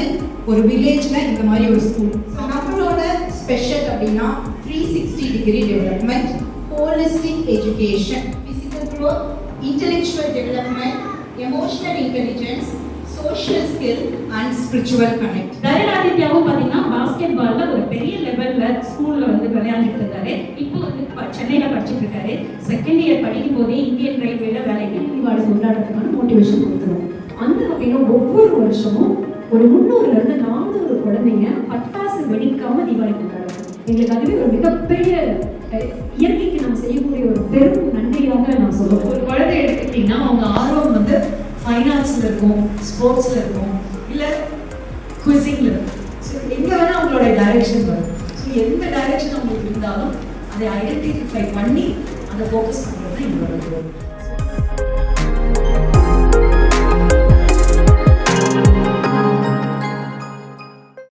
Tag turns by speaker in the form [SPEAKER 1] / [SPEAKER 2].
[SPEAKER 1] வந்து ஒரு வில்லேஜ்ல இந்த மாதிரி ஒரு ஸ்கூல். ஸோ நம்மளோட ஸ்பெஷல் அப்படின்னா 360 degree development, holistic education, physical growth, intellectual development, emotional intelligence, social skill and spiritual connect.
[SPEAKER 2] தயாராதித்யாவும் பார்த்தீங்கன்னா பாஸ்கெட் பால்ல ஒரு பெரிய லெவல்ல ஸ்கூல்ல வந்து விளையாண்டுட்டு இருக்காரு. இப்போ வந்து சென்னையில படிச்சுட்டு இருக்காரு. செகண்ட் இயர் படிக்கும் போதே இந்தியன் ரயில்வேல வேலைக்கு தீபாவளி கொண்டாடுறதுக்கான மோட்டிவேஷன் கொடுத்துருவோம். அந்த வகையில் ஒவ்வொரு வருஷமும் ஒரு 300-400 குழந்தைங்க பட்டாசு வெடிக்காம தீபாவளி கொண்டாடுறாங்க. எங்களுக்கு அதுவே ஒரு மிகப்பெரிய இயற்கைக்கு நம்ம செய்யக்கூடிய ஒரு பெரும் நன்றியாக நான் சொல்லுவேன்.
[SPEAKER 3] ஒரு குழந்தை எடுத்துக்கிட்டீங்கன்னா அவங்க ஆர்வம் வந்து ஃபைனான்ஸில் இருக்கும், ஸ்போர்ட்ஸில் இருக்கும், இல்லை குவிசிங்கில் இருக்கும். ஸோ எங்கே வேணால் அவங்களோட டைரெக்ஷன் வரும். ஸோ எந்த டைரெக்ஷன் அவங்களுக்கு இருந்தாலும் அதை ஐடென்டிஃபை பண்ணி அதை ஃபோக்கஸ் பண்ணுறது தான் எங்களோட கோல்.